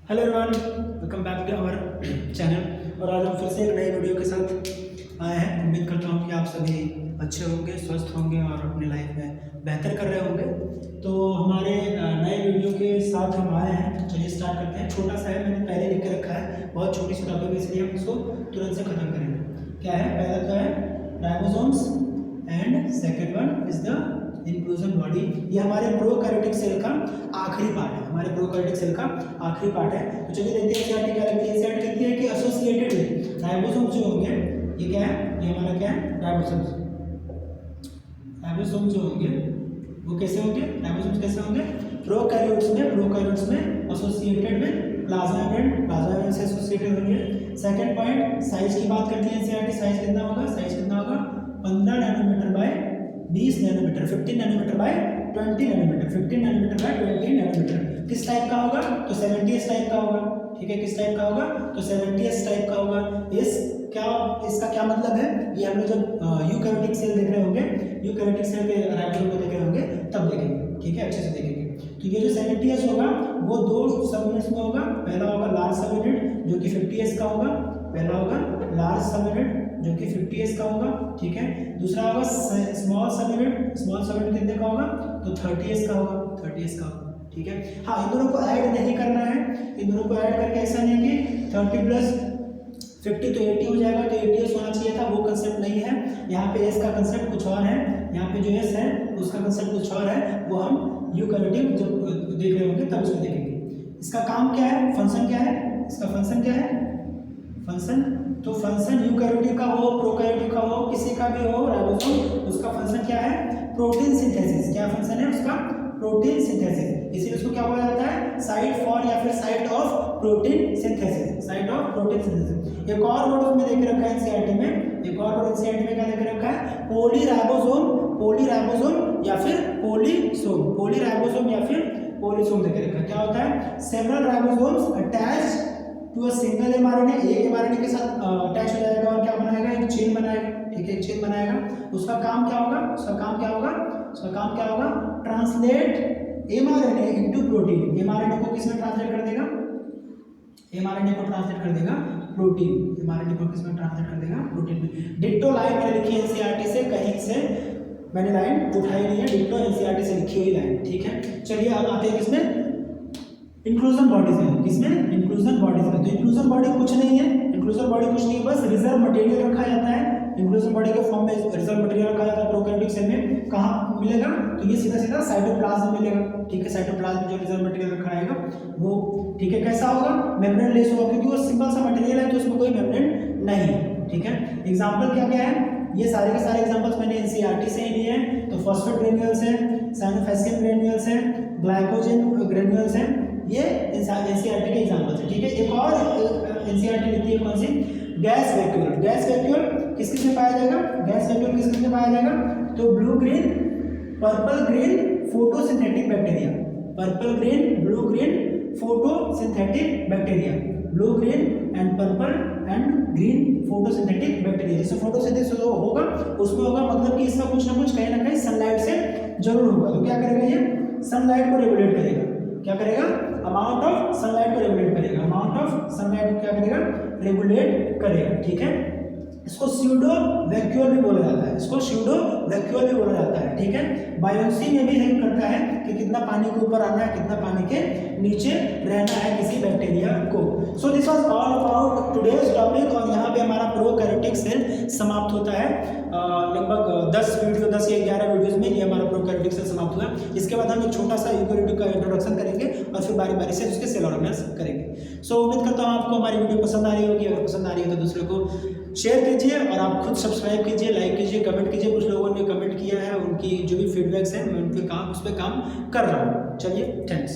Hello everyone, welcome back to our channel. और आज हम फिर से एक नई वीडियो के साथ आए हैं। उम्मीद करता हूँ कि आप सभी अच्छे होंगे, स्वस्थ होंगे और अपनी लाइफ में बेहतर कर रहे होंगे। तो हमारे नए वीडियो के साथ हम आए हैं। चलिए स्टार्ट करते हैं। छोटा सा है, मैंने पहले लिख के रखा है, बहुत छोटी सी टॉपिक है, इसलिए हम इसको तुरंत से खत्म करेंगे। क्या है? पहला तो है ribosomes and second one is the inclusion body. ये हमारे प्रोकैरियोटिक सेल का आखिरी पार्ट है, हमारे प्रोकैरियोटिक सेल का आखिरी पार्ट है। तो चलिए देखते हैं एनसीईआरटी क्या लिखती है। एनसीईआरटी कहती है कि एसोसिएटेड विद राइबोसोम्स जो होंगे, ये क्या है? ये हमारा क्या है? राइबोसोम्स। राइबोसोम्स जो होंगे वो कैसे होंगे? राइबोसोम्स कैसे होंगे? प्रोकैरियोट्स में associated with plasma membrane, plasma membrane से एसोसिएटेड होंगे। सेकंड पॉइंट, साइज की बात करती है एनसीईआरटी। साइज कितना होगा? साइज कितना होगा? 15 nanometer by 20 nanometer, 15 nanometer by 20 nanometer, 15 nanometer by 20 nanometer. किस टाइप का होगा? तो 70s टाइप का होगा। ठीक है, किस टाइप का होगा? तो 70s टाइप का होगा। इसका क्या मतलब है? ये हम लोग जब यूकैरियोटिक सेल देख रहे होंगे, यूकैरियोटिक सेल के राइबोसोम को देख रहे होंगे, तब देखेंगे। ठीक है, अच्छे से देखेंगे। तो ये जो 70s होगा वो दो सब यूनिट्स में होगा। पहला होगा लार्ज सब यूनिट जो कि 50s का होगा। पहला होगा लार्ज सब यूनिट जो कि 50s का होगा। ठीक है, दूसरा होगा स्मॉल सब यूनिट। स्मॉल सब यूनिट कितने का होगा? तो 30s का होगा, 30s का होगा। ठीक है, हाँ, इन दोनों को ऐड नहीं करना है। इन दोनों को ऐड करके ऐसा नहीं कि 30 प्लस 50 तो 80 हो जाएगा, तो 80s होना चाहिए था, वो कंसेप्ट नहीं है। यहाँ पे एस का कंसेप्ट कुछ और है, यहाँ पे जो एस है उसका कंसेप्ट कुछ और है। वो हम यूकैरियोटिक जब देख रहे होंगे तब उसको देखेंगे। इसका काम क्या है? फंक्शन क्या है? इसका फंक्शन क्या है? फंक्शन, तो फंक्शन यूकैरियोटिक का हो, प्रोकैरियोटिक का हो, किसी का भी हो राइबोसोम, उसका फंक्शन क्या है? Protein synthesis. क्या फंक्शन है उसका? Protein synthesis. इसीलिए उसको क्या बोला जाता है? साइट फॉर या फिर site of protein synthesis, site of protein synthesis. एक और वर्ड उसमें देख रखा है एनसीईआरटी में, एक और वर्ड एनसीईआरटी में क्या देख रखा है? पॉलीराइबोसोम, पॉलीराइबोसोम या फिर पॉलीसोम, पॉलीराइबोसोम या फिर पॉलीसोम देख रखा है। क्या होता है? Several ribosomes attached to a single mRNA, एक एमआरएनए के साथ अटैच हो जाएगा और क्या बनाएगा? एक चेन बनाएगा। ठीक है, एक चेन बनाएगा। उसका काम क्या होगा? उसका काम क्या होगा? उसका काम क्या होगा? Translate mRNA into protein. MRNA को किस में ट्रांसलेट कर देगा? एमआरएनए को ट्रांसलेट कर देगा प्रोटीन। एमआरएनए को किस में ट्रांसलेट कर देगा? प्रोटीन में। डिट्टो लाइन मैंने लिखी है एनसीईआरटी से, कहीं से मैंने लाइन उठाई नहीं है, डिट्टो एनसीईआरटी से लिखी हुई लाइन। ठीक है, चलिए अब आते हैं किसमें? इंक्लूजन बॉडीज में। किसमें? इंक्लूजन बॉडीज में। तो इंक्लूजन बॉडी कुछ नहीं है, इंक्लूजन बॉडी कुछ नहीं है, बस रिजर्व मटेरियल रखा जाता है। इंक्लूजन बॉडी के फॉर्म में रिजर्व मटेरियल रखा जाता है प्रोकैरियोटिक सेल में। कहाँ मिलेगा? तो ये सीधा सीधा साइटोप्लाज्म में मिलेगा। ठीक है, साइटोप्लाज्म में जो रिजर्व मटेरियल रखा रहेगा वो, ठीक है, कैसा होगा? मेम्ब्रेन लेस होगा, क्योंकि वो सिंपल सा मटेरियल है तो उसमें कोई मेम्ब्रेन नहीं है। ठीक है, एग्जाम्पल क्या क्या है? ये सारे के सारे एग्जांपल्स मैंने एनसीईआरटी से ही लिए हैं। तो फॉस्फेट ग्रेन्यूल्स है, साइनोफेस्किन ग्रेन्यूल्स है, ग्लाइकोजन ग्रेन्यूल्स है, ये एनसीईआरटी के एग्जांपल्स है। ठीक है, एक और एनसीईआरटी लिखती है कौन सी? Gas vacuole. गैस वैक्यूल किस किस में पाया जाएगा? गैस वैक्यूल किस किस में पाया जाएगा? तो blue green, purple green photosynthetic bacteria, purple green, blue green photosynthetic bacteria, blue green and purple and green photosynthetic bacteria. जैसे फोटोसिंथेसिस होगा उसमें होगा, मतलब कि इसका कुछ ना कुछ कहीं ना कहीं सनलाइट से जरूर होगा। तो क्या करेगा ये? सनलाइट को रेगुलेट करेगा। क्या करेगा? अमाउंट ऑफ सनलाइट को रेगुलेट करेगा। अमाउंट ऑफ सनलाइट को क्या करेगा? रेगुलेट करेगा। ठीक है, इसको स्यूडो वैक्यूल भी बोला जाता है, इसको स्यूडो वैक्यूल भी बोला जाता है। ठीक है, बायोन्सी में भी हेल्प करता है कि कितना पानी के ऊपर आना है, कितना पानी के नीचे रहना है किसी बैक्टीरिया को। So this was all about today's topic. और यहाँ पे हमारा प्रोकैरियोटिक सेल समाप्त होता है। लगभग 10 वीडियो, 10 या 11 वीडियोस में ये हमारा प्रोकैरियोटिक सेल समाप्त हुआ। इसके बाद हम एक छोटा सा यूकैरियोटिक का इंट्रोडक्शन करेंगे और फिर बारी बारी से उसके सेल ऑर्गेनेल्स करेंगे। सो उम्मीद करता हूँ आपको हमारी वीडियो पसंद आ रही होगी। अगर पसंद आ रही है तो दूसरों को शेयर कीजिए और आप खुद सब्सक्राइब कीजिए, लाइक कीजिए, कमेंट कीजिए। कुछ लोगों ने कमेंट किया है, उनकी जो भी फीडबैक्स हैं मैं उन पे काम, उस पर काम कर रहा हूँ। चलिए, थैंक्स।